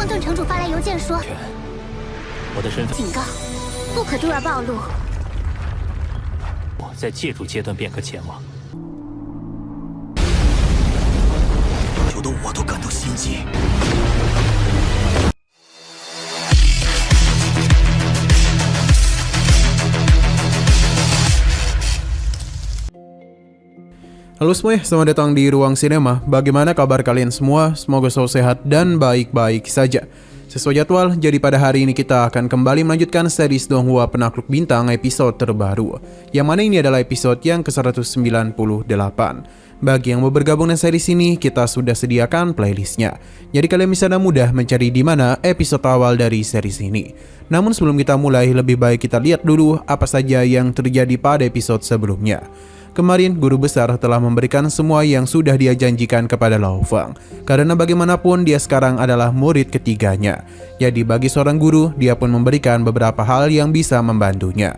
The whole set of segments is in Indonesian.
望顿城主发来邮件说，我的身份警告，不可突然暴露。我在借助阶段便可前往。有的我都感到心悸。Halo semuanya, selamat datang di Ruang Sinema. Bagaimana kabar kalian semua? Semoga selalu sehat dan baik-baik saja. Sesuai jadwal, jadi pada hari ini kita akan kembali melanjutkan series Donghua Penakluk Bintang episode terbaru, yang mana ini adalah episode yang ke-198. Bagi yang mau bergabung dengan series ini, kita sudah sediakan playlistnya. Jadi kalian bisa dengan mudah mencari di mana episode awal dari series ini. Namun sebelum kita mulai, lebih baik kita lihat dulu apa saja yang terjadi pada episode sebelumnya. Kemarin, guru besar telah memberikan semua yang sudah dia janjikan kepada Lao Feng. Karena bagaimanapun dia sekarang adalah murid ketiganya. Jadi bagi seorang guru, dia pun memberikan beberapa hal yang bisa membantunya.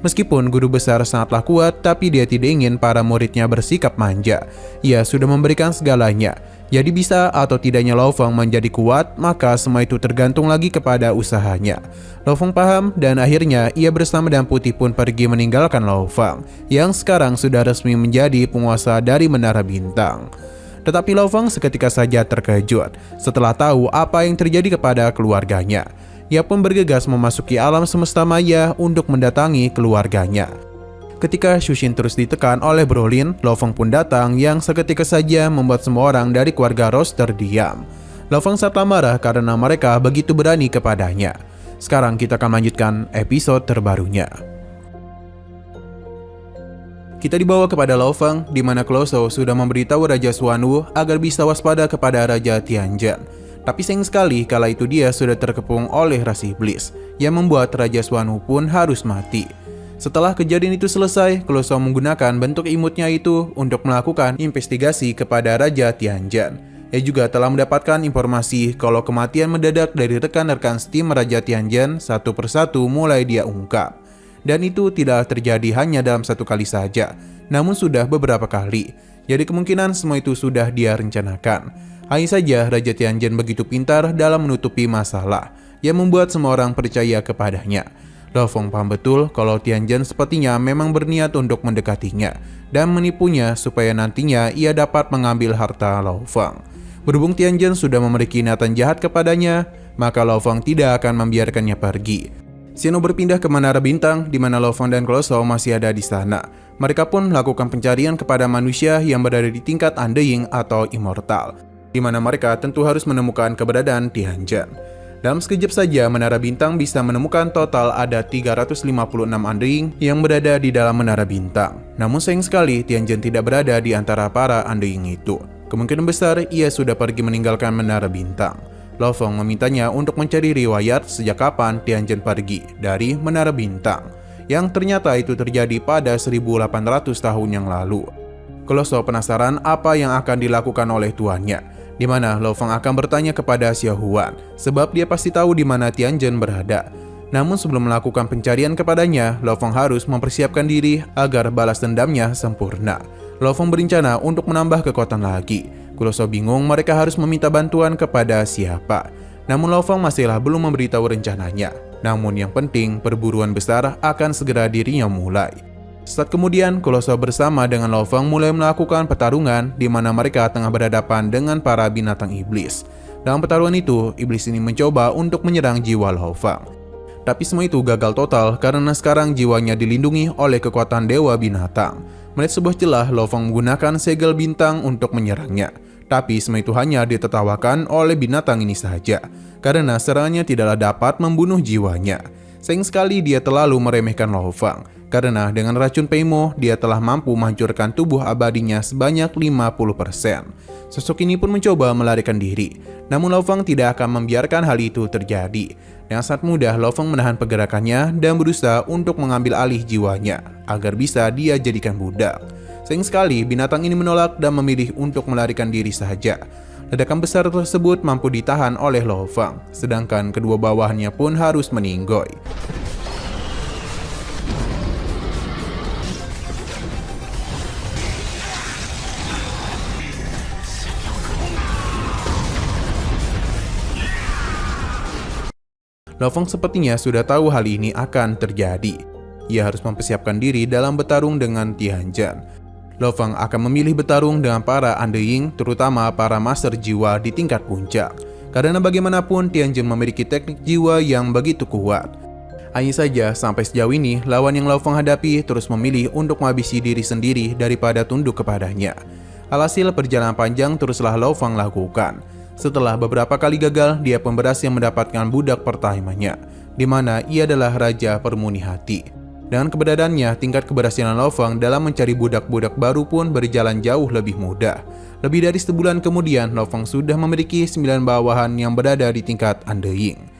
Meskipun guru besar sangatlah kuat, tapi dia tidak ingin para muridnya bersikap manja. Ia sudah memberikan segalanya. Jadi bisa atau tidaknya Lao Feng menjadi kuat, maka semua itu tergantung lagi kepada usahanya. Lao Feng paham dan akhirnya ia bersama Dan Putih pun pergi meninggalkan Lao Feng, yang sekarang sudah resmi menjadi penguasa dari Menara Bintang. Tetapi Lao Feng seketika saja terkejut setelah tahu apa yang terjadi kepada keluarganya. Ia pun bergegas memasuki alam semesta maya untuk mendatangi keluarganya. Ketika Shushin terus ditekan oleh Brolin, Lao Feng pun datang yang seketika saja membuat semua orang dari keluarga Rose terdiam. Lao Feng sangat marah karena mereka begitu berani kepadanya. Sekarang kita akan melanjutkan episode terbarunya. Kita dibawa kepada Lao Feng, di mana Clouseau sudah memberitahu Raja Xuanwu agar bisa waspada kepada Raja Tianzhen. Tapi sayang sekali kala itu dia sudah terkepung oleh ras iblis, yang membuat Raja Xuanwu pun harus mati. Setelah kejadian itu selesai, Clouseau menggunakan bentuk imutnya itu untuk melakukan investigasi kepada Raja Tianzhen. Ia juga telah mendapatkan informasi kalau kematian mendadak dari rekan-rekan Steam Raja Tianzhen satu persatu mulai dia ungkap. Dan itu tidak terjadi hanya dalam satu kali saja, namun sudah beberapa kali. Jadi kemungkinan semua itu sudah dia rencanakan. Hanya saja Raja Tianzhen begitu pintar dalam menutupi masalah, yang membuat semua orang percaya kepadanya. Lao Feng paham betul kalau Tianzhen sepertinya memang berniat untuk mendekatinya dan menipunya supaya nantinya ia dapat mengambil harta Lao Feng. Berhubung Tianzhen sudah memiliki niatan jahat kepadanya, maka Lao Feng tidak akan membiarkannya pergi. Xeno berpindah ke Menara Bintang, di mana Lao Feng dan Clouseau masih ada di sana. Mereka pun melakukan pencarian kepada manusia yang berada di tingkat Undying atau Immortal, di mana mereka tentu harus menemukan keberadaan Tianzhen. Dalam sekejap saja, Menara Bintang bisa menemukan total ada 356 Undying yang berada di dalam Menara Bintang. Namun sayang sekali, Tianzhen tidak berada di antara para Undying itu. Kemungkinan besar ia sudah pergi meninggalkan Menara Bintang. Lao Feng memintanya untuk mencari riwayat sejak kapan Tianzhen pergi dari Menara Bintang, yang ternyata itu terjadi pada 1800 tahun yang lalu. Clouseau penasaran apa yang akan dilakukan oleh tuannya, di mana Lao Feng akan bertanya kepada Xiao Huan, sebab dia pasti tahu di mana Tianzhen berada. Namun sebelum melakukan pencarian kepadanya, Lao Feng harus mempersiapkan diri agar balas dendamnya sempurna. Lao Feng berencana untuk menambah kekuatan lagi. Clouseau bingung mereka harus meminta bantuan kepada siapa. Namun Lao Feng masihlah belum memberitahu rencananya. Namun yang penting, perburuan besar akan segera dirinya mulai. Saat kemudian, Clouseau bersama dengan Lao Feng mulai melakukan pertarungan di mana mereka tengah berhadapan dengan para binatang iblis. Dalam pertarungan itu, iblis ini mencoba untuk menyerang jiwa Lao Feng. Tapi semua itu gagal total karena sekarang jiwanya dilindungi oleh kekuatan Dewa Binatang. Melihat sebuah celah, Lao Feng menggunakan segel bintang untuk menyerangnya. Tapi semua itu hanya ditertawakan oleh binatang ini saja, karena serangannya tidaklah dapat membunuh jiwanya. Sayang sekali dia terlalu meremehkan Lao Feng, karena dengan racun Peimo, dia telah mampu menghancurkan tubuh abadinya sebanyak 50%. Sosok ini pun mencoba melarikan diri, namun Lao Feng tidak akan membiarkan hal itu terjadi. Dengan sangat mudah, Lao Feng menahan pergerakannya dan berusaha untuk mengambil alih jiwanya, agar bisa dia jadikan budak. Sayang sekali, binatang ini menolak dan memilih untuk melarikan diri saja. Ledakan besar tersebut mampu ditahan oleh Lao Feng, sedangkan kedua bawahannya pun harus meninggoy. Lo Feng sepertinya sudah tahu hal ini akan terjadi. Ia harus mempersiapkan diri dalam bertarung dengan Tianjin. Lo Feng akan memilih bertarung dengan para underling, terutama para master jiwa di tingkat puncak. Karena bagaimanapun Tianjin memiliki teknik jiwa yang begitu kuat. Hanya saja sampai sejauh ini lawan yang Lo Feng hadapi terus memilih untuk menghabisi diri sendiri daripada tunduk kepadanya. Alhasil perjalanan panjang teruslah Lo Feng lakukan. Setelah beberapa kali gagal, dia pun berhasil mendapatkan budak pertamanya, di mana ia adalah Raja Permuni Hati. Dengan keberadaannya, tingkat keberhasilan Lo Feng dalam mencari budak-budak baru pun berjalan jauh lebih mudah. Lebih dari sebulan kemudian, Lo Feng sudah memiliki 9 bawahan yang berada di tingkat underling.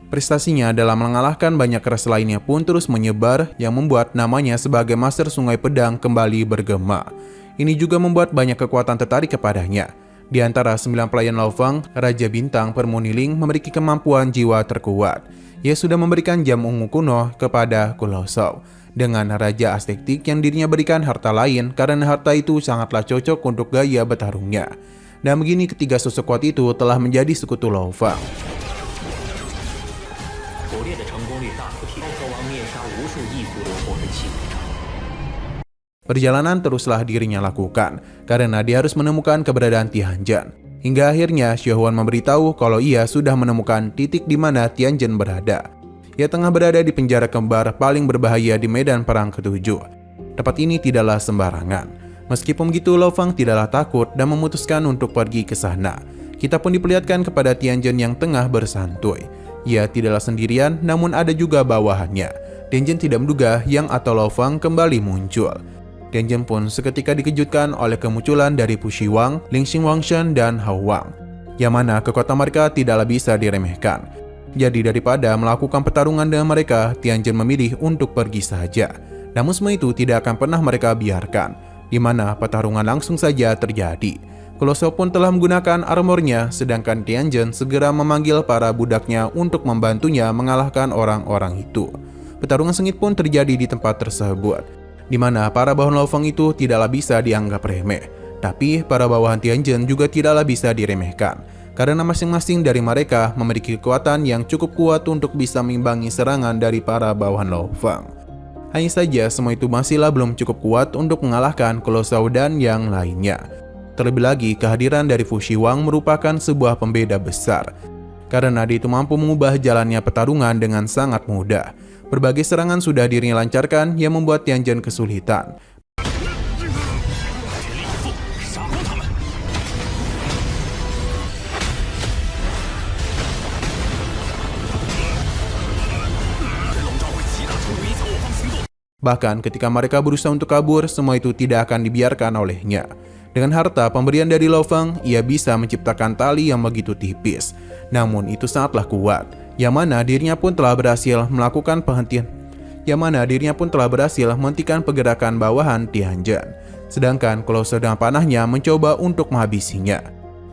Prestasinya dalam mengalahkan banyak ras lainnya pun terus menyebar, yang membuat namanya sebagai Master Sungai Pedang kembali bergema. Ini juga membuat banyak kekuatan tertarik kepadanya. Di antara 9 pelayan Lo Feng, Raja Bintang Permuni Ling memiliki kemampuan jiwa terkuat. Ia sudah memberikan jam ungu kuno kepada Kulo Shao. Dengan Raja Estetik yang dirinya berikan harta lain karena harta itu sangatlah cocok untuk gaya bertarungnya. Dan begini ketiga sosok kuat itu telah menjadi sekutu Lo Feng. Perjalanan teruslah dirinya lakukan, karena dia harus menemukan keberadaan Tianjin. Hingga akhirnya Xiao Huan memberitahu kalau ia sudah menemukan titik di mana Tianjin berada. Ia tengah berada di penjara kembar paling berbahaya di medan perang ke-7. Tempat ini tidaklah sembarangan. Meskipun begitu, Lo Feng tidaklah takut dan memutuskan untuk pergi ke sana. Kita pun diperlihatkan kepada Tianjin yang tengah bersantuy. Ia tidaklah sendirian, namun ada juga bawahannya. Tianjin tidak menduga Yang atau Lo Feng kembali muncul. Tianjin pun seketika dikejutkan oleh kemunculan dari Pu Shiwang, Ling Xingwangshen, dan Hao Wang, yang mana kekuatan mereka tidaklah bisa diremehkan. Jadi daripada melakukan pertarungan dengan mereka, Tianjin memilih untuk pergi saja. Namun semua itu tidak akan pernah mereka biarkan, di mana pertarungan langsung saja terjadi. Kulo Shao pun telah menggunakan armornya, sedangkan Tianjin segera memanggil para budaknya untuk membantunya mengalahkan orang-orang itu. Pertarungan sengit pun terjadi di tempat tersebut, di mana para bawahan Lo Feng itu tidaklah bisa dianggap remeh. Tapi para bawahan Tianjin juga tidaklah bisa diremehkan, karena masing-masing dari mereka memiliki kekuatan yang cukup kuat untuk bisa mengimbangi serangan dari para bawahan Lo Feng. Hanya saja semua itu masihlah belum cukup kuat untuk mengalahkan Kulo Shao dan yang lainnya. Terlebih lagi kehadiran dari Fu Shiwang merupakan sebuah pembeda besar, karena dia itu mampu mengubah jalannya pertarungan dengan sangat mudah. Berbagai serangan sudah dirinya lancarkan yang membuat Tianjin kesulitan. Bahkan ketika mereka berusaha untuk kabur, semua itu tidak akan dibiarkan olehnya. Dengan harta pemberian dari Lo Feng, ia bisa menciptakan tali yang begitu tipis. Namun itu sangatlah kuat, yang mana dirinya pun telah berhasil menghentikan pergerakan bawahan Tianjin. Sedangkan Kulo Shao dengan panahnya mencoba untuk menghabisinya,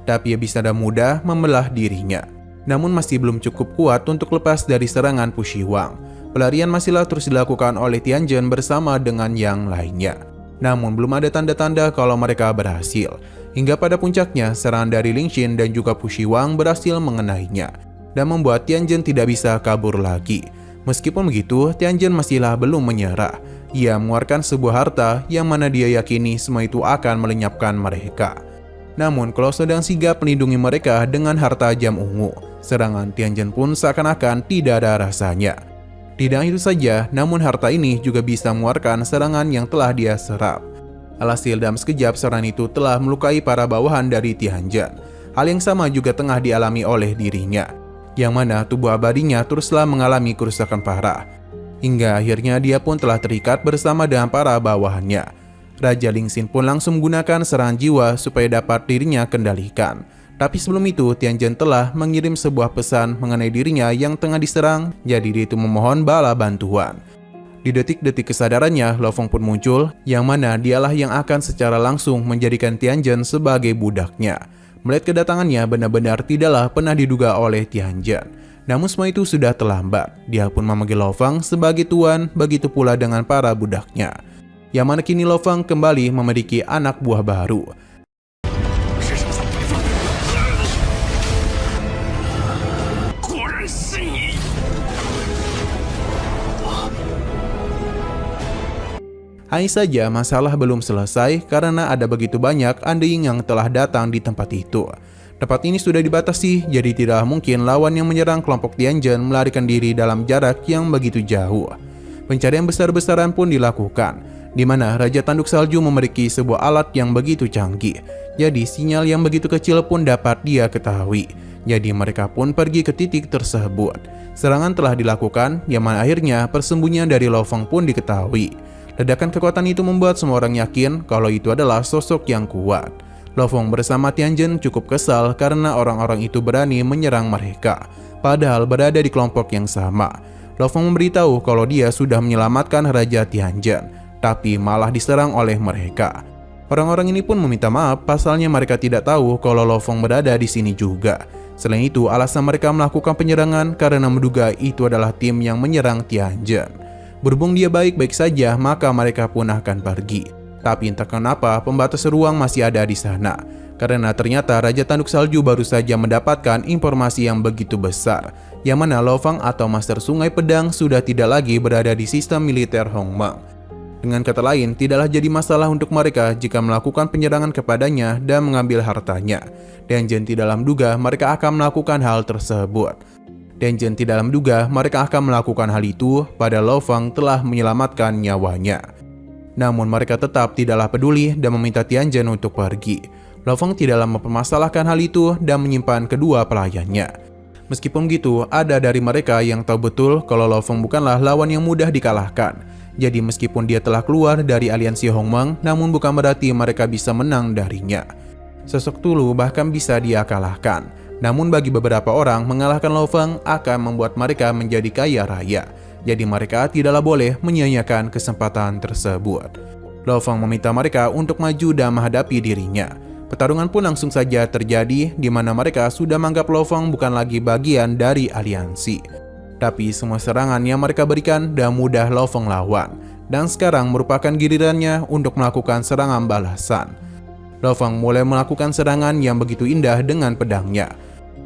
tapi ia bisa dengan mudah membelah dirinya. Namun masih belum cukup kuat untuk lepas dari serangan Pu Shiwang. Pelarian masihlah terus dilakukan oleh Tianjin bersama dengan yang lainnya. Namun belum ada tanda-tanda kalau mereka berhasil. Hingga pada puncaknya, serangan dari Ling Xin dan juga Pu Shiwang berhasil mengenainya dan membuat Tianjin tidak bisa kabur lagi. Meskipun begitu, Tianjin masihlah belum menyerah. Ia mengeluarkan sebuah harta yang mana dia yakini semua itu akan melenyapkan mereka. Namun, Kulo Shao sedang sigap melindungi mereka dengan harta jam ungu. Serangan Tianjin pun seakan-akan tidak ada rasanya. Tidak itu saja, namun harta ini juga bisa mengeluarkan serangan yang telah dia serap. Alhasil dalam sekejap serangan itu telah melukai para bawahan dari Tianjin. Hal yang sama juga tengah dialami oleh dirinya, yang mana tubuh abadinya teruslah mengalami kerusakan parah. Hingga akhirnya dia pun telah terikat bersama dengan para bawahannya. Raja Ling Xin pun langsung menggunakan serangan jiwa supaya dapat dirinya kendalikan. Tapi sebelum itu, Tianjin telah mengirim sebuah pesan mengenai dirinya yang tengah diserang, jadi dia itu memohon bala bantuan. Di detik-detik kesadarannya, Lo Feng pun muncul, yang mana dialah yang akan secara langsung menjadikan Tianjin sebagai budaknya. Melihat kedatangannya benar-benar tidaklah pernah diduga oleh Tianjin. Namun semua itu sudah terlambat. Dia pun memanggil Lo Feng sebagai tuan, begitu pula dengan para budaknya. Yang mana kini Lo Feng kembali memiliki anak buah baru. Hanya saja masalah belum selesai karena ada begitu banyak Undying yang telah datang di tempat itu. Tempat ini sudah dibatasi, jadi tidak mungkin lawan yang menyerang kelompok Tianjin melarikan diri dalam jarak yang begitu jauh. Pencarian besar-besaran pun dilakukan, di mana Raja Tanduk Salju memiliki sebuah alat yang begitu canggih. Jadi sinyal yang begitu kecil pun dapat dia ketahui. Jadi mereka pun pergi ke titik tersebut. Serangan telah dilakukan, yang mana akhirnya persembunyian dari Lo Feng pun diketahui. Ledakan kekuatan itu membuat semua orang yakin kalau itu adalah sosok yang kuat. Lo Feng bersama Tianjin cukup kesal karena orang-orang itu berani menyerang mereka, padahal berada di kelompok yang sama. Lo Feng memberitahu kalau dia sudah menyelamatkan Raja Tianjin, tapi malah diserang oleh mereka. Orang-orang ini pun meminta maaf, pasalnya mereka tidak tahu kalau Lo Feng berada di sini juga. Selain itu, alasan mereka melakukan penyerangan karena menduga itu adalah tim yang menyerang Tianjin. Berhubung dia baik-baik saja, maka mereka pun akan pergi. Tapi entah kenapa pembatas ruang masih ada di sana. Karena ternyata Raja Tanduk Salju baru saja mendapatkan informasi yang begitu besar, yang mana Lo Feng atau Master Sungai Pedang sudah tidak lagi berada di sistem militer Hongmeng. Dengan kata lain, tidaklah jadi masalah untuk mereka jika melakukan penyerangan kepadanya dan mengambil hartanya. Tianjin tidak menduga mereka akan melakukan hal tersebut. Tianjin tidak menduga mereka akan melakukan hal itu, padahal Lo Feng telah menyelamatkan nyawanya. Namun mereka tetap tidaklah peduli dan meminta Tianjin untuk pergi. Lo Feng tidaklah mempermasalahkan hal itu dan menyimpan kedua pelayannya. Meskipun begitu, ada dari mereka yang tahu betul kalau Lo Feng bukanlah lawan yang mudah dikalahkan. Jadi meskipun dia telah keluar dari aliansi Hongmeng, namun bukan berarti mereka bisa menang darinya. Sosok Tulu bahkan bisa dia kalahkan. Namun bagi beberapa orang, mengalahkan Lo Feng akan membuat mereka menjadi kaya raya. Jadi mereka tidaklah boleh menyia-nyiakan kesempatan tersebut. Lo Feng meminta mereka untuk maju dan menghadapi dirinya. Pertarungan pun langsung saja terjadi, di mana mereka sudah menganggap Lo Feng bukan lagi bagian dari aliansi. Tapi semua serangan yang mereka berikan dan mudah Lo Feng lawan. Dan sekarang merupakan gilirannya untuk melakukan serangan balasan. Lo Feng mulai melakukan serangan yang begitu indah dengan pedangnya.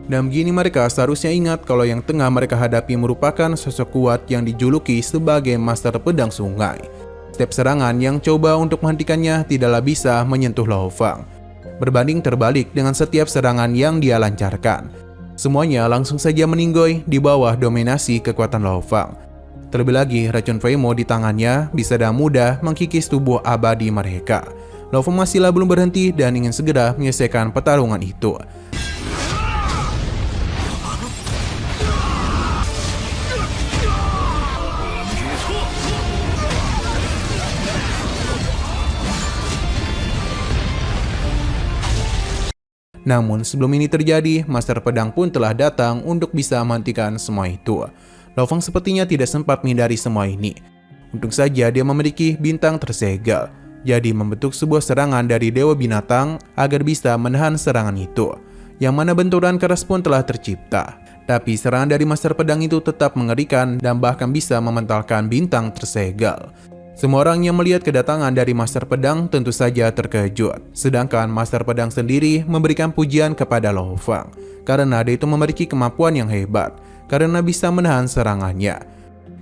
Dan begini mereka seharusnya ingat kalau yang tengah mereka hadapi merupakan sosok kuat yang dijuluki sebagai Master Pedang Sungai. Setiap serangan yang coba untuk menghentikannya tidaklah bisa menyentuh Lo Feng. Berbanding terbalik dengan setiap serangan yang dia lancarkan. Semuanya langsung saja meninggoy di bawah dominasi kekuatan Lo Feng. Terlebih lagi, racun Feimo di tangannya bisa dengan mudah mengkikis tubuh abadi mereka. Lo Feng masihlah belum berhenti dan ingin segera menyelesaikan pertarungan itu. Namun sebelum ini terjadi, Master Pedang pun telah datang untuk bisa menghentikan semua itu. Lo Feng sepertinya tidak sempat menghindari semua ini. Untung saja dia memiliki bintang tersegel, jadi membentuk sebuah serangan dari Dewa Binatang agar bisa menahan serangan itu. Yang mana benturan keras pun telah tercipta. Tapi serangan dari Master Pedang itu tetap mengerikan dan bahkan bisa mementalkan bintang tersegel. Semua orang yang melihat kedatangan dari Master Pedang tentu saja terkejut. Sedangkan Master Pedang sendiri memberikan pujian kepada Lo Feng. Karena dia itu memiliki kemampuan yang hebat. Karena bisa menahan serangannya.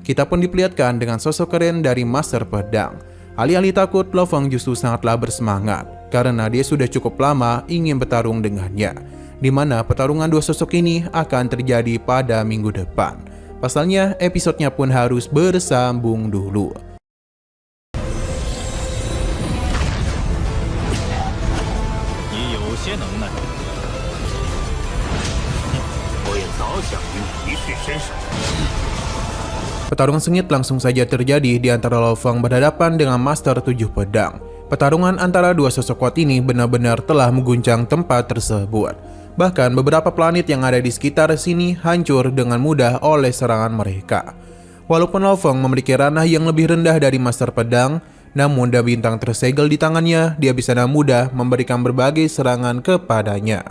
Kita pun diperlihatkan dengan sosok keren dari Master Pedang. Alih-alih takut, Lo Feng justru sangatlah bersemangat. Karena dia sudah cukup lama ingin bertarung dengannya. Di mana pertarungan dua sosok ini akan terjadi pada minggu depan. Pasalnya, episodenya pun harus bersambung dulu. Pertarungan sengit langsung saja terjadi di antara Lo Feng berhadapan dengan Master 7 Pedang. Pertarungan antara dua sosok kuat ini benar-benar telah mengguncang tempat tersebut. Bahkan beberapa planet yang ada di sekitar sini hancur dengan mudah oleh serangan mereka. Walaupun Lo Feng memiliki ranah yang lebih rendah dari Master Pedang, namun dengan bintang tersegel di tangannya, dia bisa dengan mudah memberikan berbagai serangan kepadanya.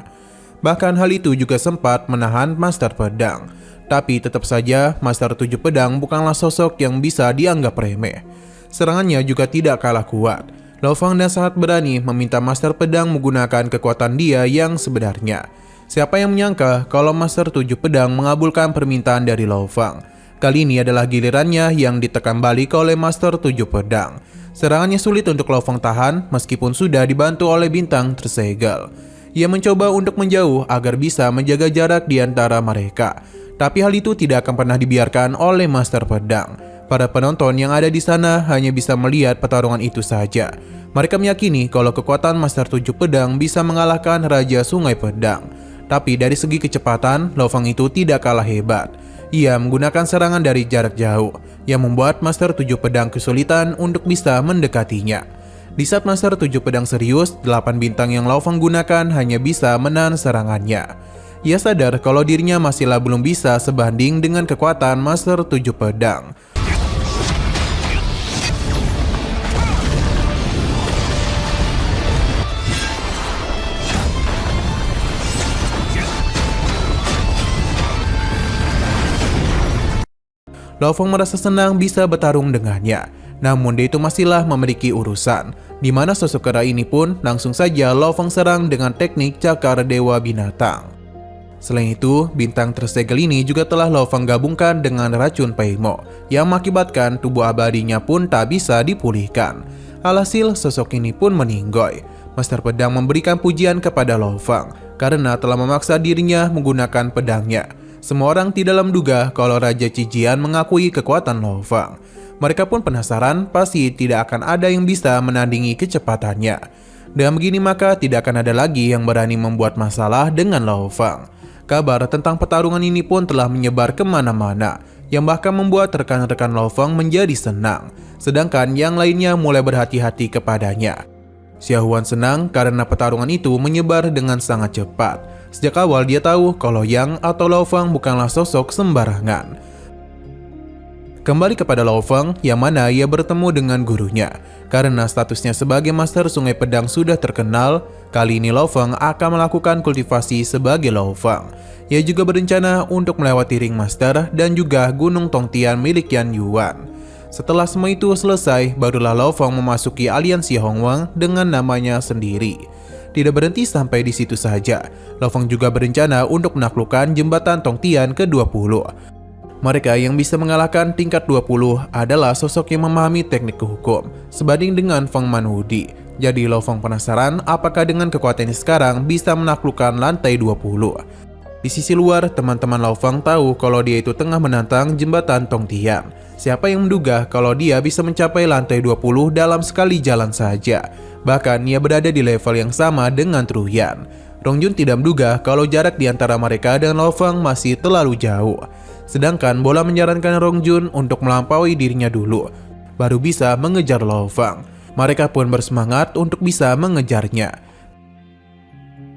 Bahkan hal itu juga sempat menahan Master Pedang. Tapi tetap saja Master 7 Pedang bukanlah sosok yang bisa dianggap remeh. Serangannya juga tidak kalah kuat. Lo Feng dan sangat berani meminta Master Pedang menggunakan kekuatan dia yang sebenarnya. Siapa yang menyangka kalau Master 7 Pedang mengabulkan permintaan dari Lo Feng. Kali ini adalah gilirannya yang ditekan balik oleh Master 7 Pedang. Serangannya sulit untuk Lo Feng tahan meskipun sudah dibantu oleh bintang tersegel. Ia mencoba untuk menjauh agar bisa menjaga jarak di antara mereka. Tapi hal itu tidak akan pernah dibiarkan oleh Master Pedang. Para penonton yang ada di sana hanya bisa melihat pertarungan itu saja. Mereka meyakini kalau kekuatan Master 7 Pedang bisa mengalahkan Raja Sungai Pedang. Tapi dari segi kecepatan, Lo Feng itu tidak kalah hebat. Ia menggunakan serangan dari jarak jauh, yang membuat Master 7 Pedang kesulitan untuk bisa mendekatinya. Di saat Master 7 Pedang serius, 8 bintang yang Lo Feng gunakan hanya bisa menahan serangannya. Ia sadar kalau dirinya masihlah belum bisa sebanding dengan kekuatan Master 7 Pedang. Lo Feng merasa senang bisa bertarung dengannya. Namun dia itu masihlah memiliki urusan, di mana sosok kera ini pun langsung saja Lo Feng serang dengan teknik cakar dewa binatang. Selain itu, bintang tersegel ini juga telah Lo Feng gabungkan dengan racun Peimo, yang mengakibatkan tubuh abadinya pun tak bisa dipulihkan. Alhasil, sosok ini pun meninggoy. Master Pedang memberikan pujian kepada Lo Feng, karena telah memaksa dirinya menggunakan pedangnya. Semua orang tidak menduga kalau Raja Cijian mengakui kekuatan Lo Feng. Mereka pun penasaran, pasti tidak akan ada yang bisa menandingi kecepatannya. Dengan begini maka tidak akan ada lagi yang berani membuat masalah dengan Lo Feng. Kabar tentang pertarungan ini pun telah menyebar kemana-mana, yang bahkan membuat rekan-rekan Lo Feng menjadi senang, sedangkan yang lainnya mulai berhati-hati kepadanya. Xia Huan senang karena pertarungan itu menyebar dengan sangat cepat. Sejak awal dia tahu kalau Yang atau Lo Feng bukanlah sosok sembarangan. Kembali kepada Lo Feng, yang mana ia bertemu dengan gurunya. Karena statusnya sebagai Master Sungai Pedang sudah terkenal, kali ini Lo Feng akan melakukan kultivasi sebagai Lo Feng. Ia juga berencana untuk melewati Ring Master dan juga Gunung Tongtian milik Yan Yuan. Setelah semua itu selesai, barulah Lo Feng memasuki aliansi Hongwang dengan namanya sendiri. Tidak berhenti sampai di situ saja, Lo Feng juga berencana untuk menaklukkan jembatan Tongtian ke-20. Mereka yang bisa mengalahkan tingkat 20 adalah sosok yang memahami teknik hukum, sebanding dengan Feng Manwudi. Jadi Lo Feng penasaran apakah dengan kekuatannya sekarang bisa menaklukkan lantai 20. Di sisi luar, teman-teman Lo Feng tahu kalau dia itu tengah menantang jembatan Tongtian. Siapa yang menduga kalau dia bisa mencapai lantai 20 dalam sekali jalan saja. Bahkan ia berada di level yang sama dengan Truyan. Rongjun tidak menduga kalau jarak di antara mereka dan Lo Feng masih terlalu jauh. Sedangkan bola menyarankan Rongjun untuk melampaui dirinya dulu, baru bisa mengejar Lo Feng. Mereka pun bersemangat untuk bisa mengejarnya.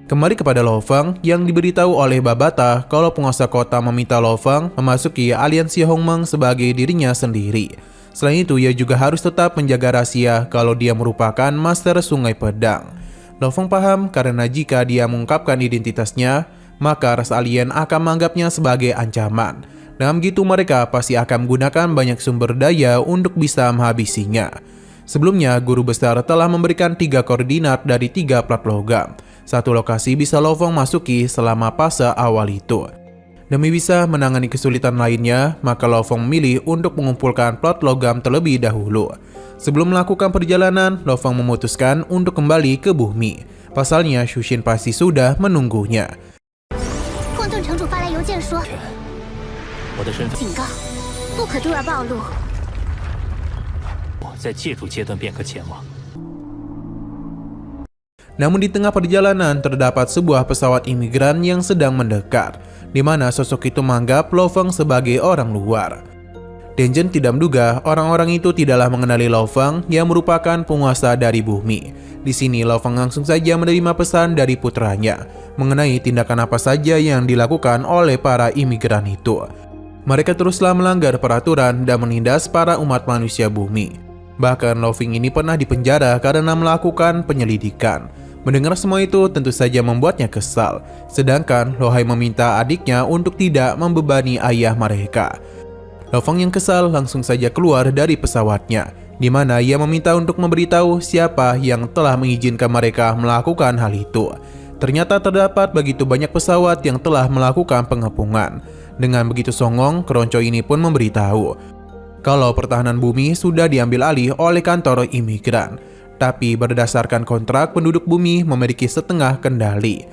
Kembali kepada Lo Feng yang diberitahu oleh Babata kalau penguasa kota meminta Lo Feng memasuki aliansi Hongmeng sebagai dirinya sendiri. Selain itu, ia juga harus tetap menjaga rahasia kalau dia merupakan Master Sungai Pedang. Lo Feng paham karena jika dia mengungkapkan identitasnya, maka ras alien akan menganggapnya sebagai ancaman. Dengan begitu mereka pasti akan menggunakan banyak sumber daya untuk bisa menghabisinya. Sebelumnya, guru besar telah memberikan 3 koordinat dari 3 plat logam. Satu lokasi bisa Lo Feng masuki selama fase awal itu. Demi bisa menangani kesulitan lainnya, maka Lo Feng memilih untuk mengumpulkan plat logam terlebih dahulu. Sebelum melakukan perjalanan, Lo Feng memutuskan untuk kembali ke bumi. Pasalnya, Xu Xin pasti sudah menunggunya. 混沌城主发来邮件说，我的身份警告，不可突然暴露。我在借助阶段便可前往。 Namun di tengah perjalanan terdapat sebuah pesawat imigran yang sedang mendekat, di mana sosok itu menganggap Lo Feng sebagai orang luar. Denjen tidak menduga orang-orang itu tidaklah mengenali Lo Feng yang merupakan penguasa dari bumi. Di sini Lo Feng langsung saja menerima pesan dari putranya mengenai tindakan apa saja yang dilakukan oleh para imigran itu. Mereka teruslah melanggar peraturan dan menindas para umat manusia bumi. Bahkan Lo Feng ini pernah dipenjara karena melakukan penyelidikan. Mendengar semua itu tentu saja membuatnya kesal. Sedangkan Lo Hai meminta adiknya untuk tidak membebani ayah mereka. Lo Feng yang kesal langsung saja keluar dari pesawatnya, di mana ia meminta untuk memberitahu siapa yang telah mengizinkan mereka melakukan hal itu. Ternyata terdapat begitu banyak pesawat yang telah melakukan pengepungan. Dengan begitu songong, keronco ini pun memberitahu kalau pertahanan bumi sudah diambil alih oleh kantor imigran. Tapi berdasarkan kontrak, penduduk bumi memiliki setengah kendali.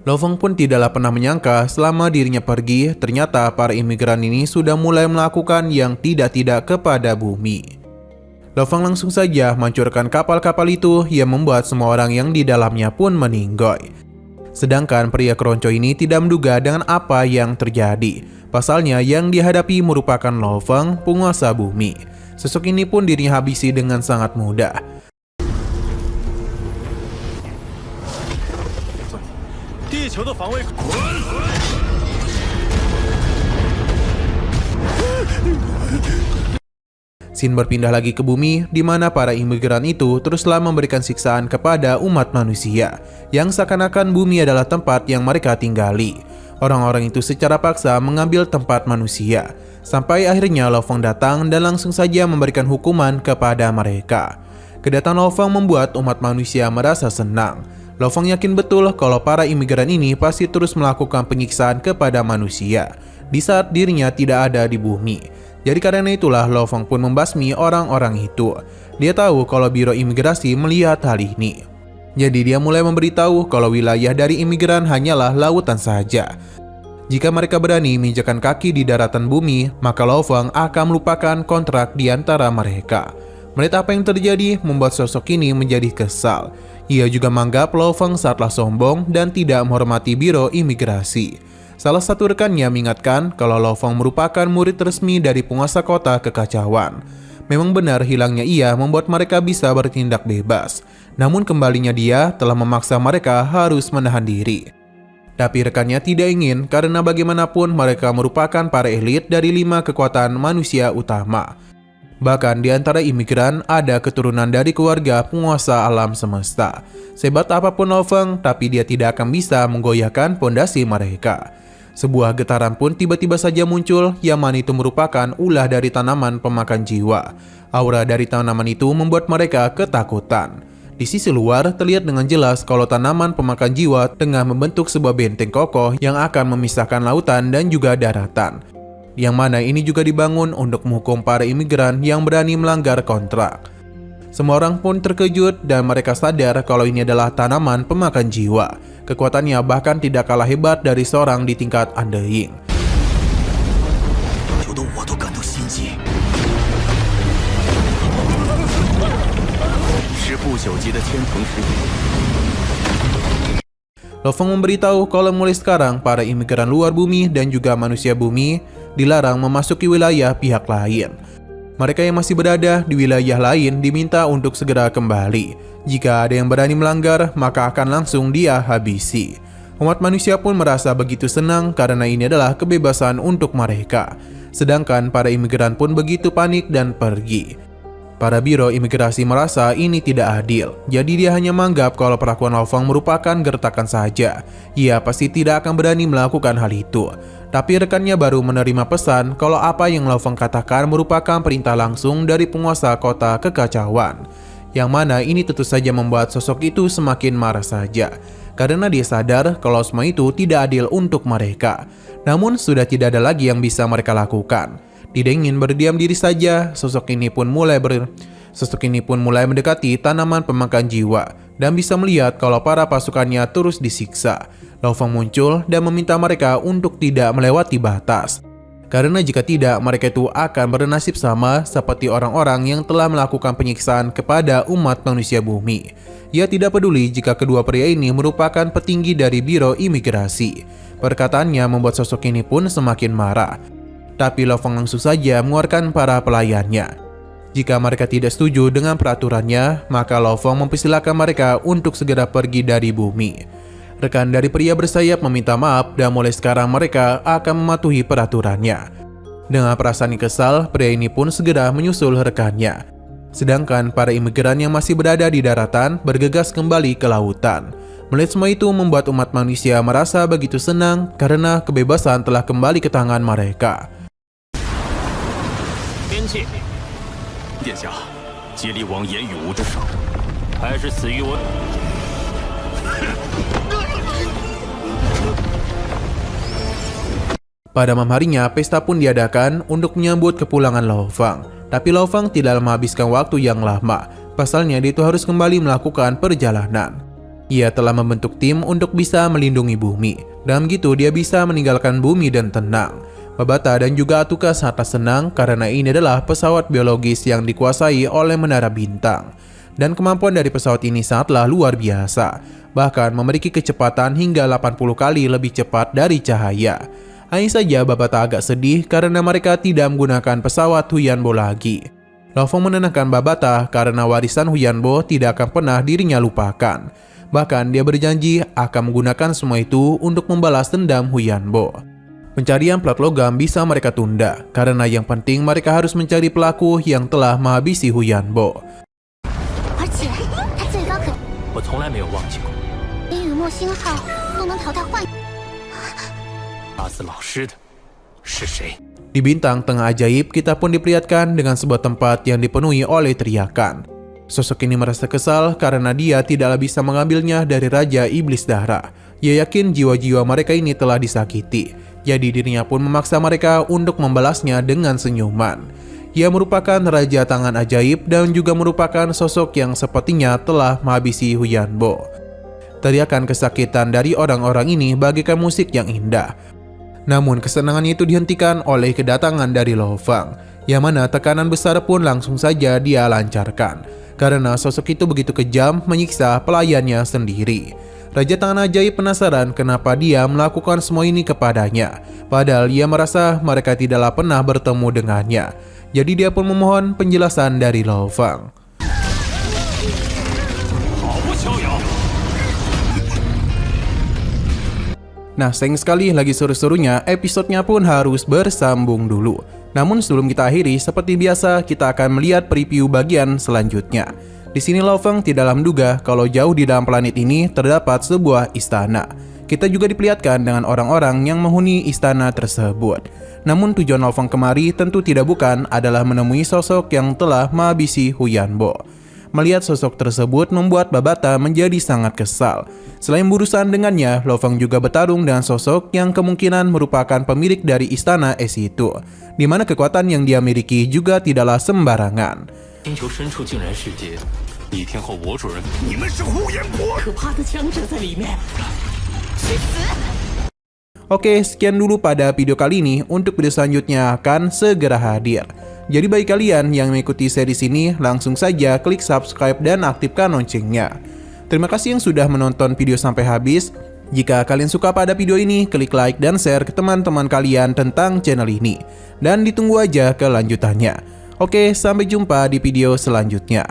Lo Feng pun tidaklah pernah menyangka selama dirinya pergi, ternyata para imigran ini sudah mulai melakukan yang tidak-tidak kepada bumi. Lo Feng langsung saja menghancurkan kapal-kapal itu yang membuat semua orang yang di dalamnya pun meninggoy. Sedangkan pria keronco ini tidak menduga dengan apa yang terjadi. Pasalnya yang dihadapi merupakan Lo Feng, penguasa bumi. Sosok ini pun dirinya habisi dengan sangat mudah. Scene berpindah lagi ke bumi, di mana para imigran itu teruslah memberikan siksaan kepada umat manusia, yang seakan-akan bumi adalah tempat yang mereka tinggali. Orang-orang itu secara paksa mengambil tempat manusia, sampai akhirnya Lo Feng datang dan langsung saja memberikan hukuman kepada mereka. Kedatangan Lo Feng membuat umat manusia merasa senang. Lo Feng yakin betul kalau para imigran ini pasti terus melakukan penyiksaan kepada manusia, di saat dirinya tidak ada di bumi. Jadi karena itulah Lo Feng pun membasmi orang-orang itu. Dia tahu kalau Biro Imigrasi melihat hal ini. Jadi dia mulai memberitahu kalau wilayah dari imigran hanyalah lautan saja. Jika mereka berani menginjakkan kaki di daratan bumi, maka Lo Feng akan melupakan kontrak di antara mereka. Melihat apa yang terjadi membuat sosok ini menjadi kesal. Ia juga menganggap Lo Feng sangatlah sombong dan tidak menghormati Biro Imigrasi. Salah satu rekannya mengingatkan kalau Lo Feng merupakan murid resmi dari penguasa kota kekacauan. Memang benar hilangnya ia membuat mereka bisa bertindak bebas. Namun kembalinya dia telah memaksa mereka harus menahan diri. Tapi rekannya tidak ingin karena bagaimanapun mereka merupakan para elit dari 5 kekuatan manusia utama. Bahkan di antara imigran ada keturunan dari keluarga penguasa alam semesta. Sehebat apapun Lo Feng, tapi dia tidak akan bisa menggoyahkan pondasi mereka. Sebuah getaran pun tiba-tiba saja muncul, yang mana itu merupakan ulah dari tanaman pemakan jiwa. Aura dari tanaman itu membuat mereka ketakutan. Di sisi luar terlihat dengan jelas kalau tanaman pemakan jiwa tengah membentuk sebuah benteng kokoh yang akan memisahkan lautan dan juga daratan. Yang mana ini juga dibangun untuk menghukum para imigran yang berani melanggar kontrak. Semua orang pun terkejut dan mereka sadar kalau ini adalah tanaman pemakan jiwa. Kekuatannya bahkan tidak kalah hebat dari seorang di tingkat Undying. Lo Feng memberitahu kalau mulai sekarang para imigran luar bumi dan juga manusia bumi dilarang memasuki wilayah pihak lain. Mereka yang masih berada di wilayah lain diminta untuk segera kembali. Jika ada yang berani melanggar, maka akan langsung dia habisi. Umat manusia pun merasa begitu senang karena ini adalah kebebasan untuk mereka. Sedangkan para imigran pun begitu panik dan pergi. Para biro imigrasi merasa ini tidak adil, jadi dia hanya menganggap kalau perlakuan Lo Feng merupakan gertakan saja. Ia pasti tidak akan berani melakukan hal itu. Tapi rekannya baru menerima pesan kalau apa yang Lo Feng katakan merupakan perintah langsung dari penguasa kota kekacauan. Yang mana ini tentu saja membuat sosok itu semakin marah saja. Karena dia sadar kalau semua itu tidak adil untuk mereka. Namun sudah tidak ada lagi yang bisa mereka lakukan. Tidak ingin berdiam diri saja, sosok ini pun mulai mendekati tanaman pemakan jiwa dan bisa melihat kalau para pasukannya terus disiksa. Lo Feng muncul dan meminta mereka untuk tidak melewati batas. Karena jika tidak, mereka itu akan bernasib sama seperti orang-orang yang telah melakukan penyiksaan kepada umat manusia bumi. Ia tidak peduli jika kedua pria ini merupakan petinggi dari Biro Imigrasi. Perkataannya membuat sosok ini pun semakin marah. Tapi Lo Feng langsung saja mengeluarkan para pelayannya. Jika mereka tidak setuju dengan peraturannya, maka Lo Feng mempersilahkan mereka untuk segera pergi dari bumi. Rekan dari pria bersayap meminta maaf dan mulai sekarang mereka akan mematuhi peraturannya. Dengan perasaan yang kesal, pria ini pun segera menyusul rekannya. Sedangkan para imigran yang masih berada di daratan bergegas kembali ke lautan. Melihat semua itu membuat umat manusia merasa begitu senang karena kebebasan telah kembali ke tangan mereka. 天气，殿下，接力王言语无之手，还是死于我。Pada malam harinya, pesta pun diadakan untuk menyambut kepulangan Lao Fang. Tapi Lao Fang tidak menghabiskan waktu yang lama. Pasalnya dia itu harus kembali melakukan perjalanan. Ia telah membentuk tim untuk bisa melindungi bumi. Dalam gitu dia bisa meninggalkan bumi dan tenang. Babata dan juga Atuka sangat senang karena ini adalah pesawat biologis yang dikuasai oleh Menara Bintang. Dan kemampuan dari pesawat ini sangatlah luar biasa. Bahkan memiliki kecepatan hingga 80 kali lebih cepat dari cahaya. Hanya saja Babata agak sedih karena mereka tidak menggunakan pesawat Huyanbo lagi. Lao Fang menenangkan Babata karena warisan Huyanbo tidak akan pernah dirinya lupakan. Bahkan dia berjanji akan menggunakan semua itu untuk membalas dendam Huyanbo. Pencarian plat logam bisa mereka tunda, karena yang penting mereka harus mencari pelaku yang telah menghabisi Huyanbo. 而且它最高可我从来没有忘记过连雨墨星号都能淘汰换。杀死老师的是谁？ Di bintang tengah ajaib, kita pun diperlihatkan dengan sebuah tempat yang dipenuhi oleh teriakan. Sosok ini merasa kesal karena dia tidaklah bisa mengambilnya dari Raja Iblis Darah. Ia yakin jiwa-jiwa mereka ini telah disakiti. Jadi dirinya pun memaksa mereka untuk membalasnya dengan senyuman. Ia merupakan Raja Tangan Ajaib dan juga merupakan sosok yang sepertinya telah menghabisi Huyanbo. Teriakan kesakitan dari orang-orang ini bagaikan musik yang indah. Namun kesenangan itu dihentikan oleh kedatangan dari Lao Fang, yang mana tekanan besar pun langsung saja dia lancarkan. Karena sosok itu begitu kejam menyiksa pelayannya sendiri. Raja Tangan Ajaib penasaran kenapa dia melakukan semua ini kepadanya. Padahal ia merasa mereka tidaklah pernah bertemu dengannya. Jadi dia pun memohon penjelasan dari Lao Fang. Nah, sayang sekali lagi seru-serunya, episodenya pun harus bersambung dulu. Namun sebelum kita akhiri, seperti biasa kita akan melihat preview bagian selanjutnya. Di sini Lao Fang tidaklah menduga kalau jauh di dalam planet ini terdapat sebuah istana. Kita juga diperlihatkan dengan orang-orang yang menghuni istana tersebut. Namun tujuan Lao Fang kemari tentu tidak bukan adalah menemui sosok yang telah menghabisi Huyanbo. Melihat sosok tersebut membuat Babata menjadi sangat kesal. Selain berurusan dengannya, Lao Fang juga bertarung dengan sosok yang kemungkinan merupakan pemilik dari istana es itu, di mana kekuatan yang dia miliki juga tidaklah sembarangan. 星球深处竟然世界，1天后我主人，你们是呼延国，可怕的强者在里面。去死！ Oke, sekian dulu pada video kali ini. Untuk video selanjutnya akan segera hadir. Jadi bagi kalian yang mengikuti series ini, langsung saja klik subscribe dan aktifkan loncengnya. Terima kasih yang sudah menonton video sampai habis. Jika kalian suka pada video ini, klik like dan share ke teman-teman kalian tentang channel ini. Dan ditunggu aja kelanjutannya. Oke, sampai jumpa di video selanjutnya.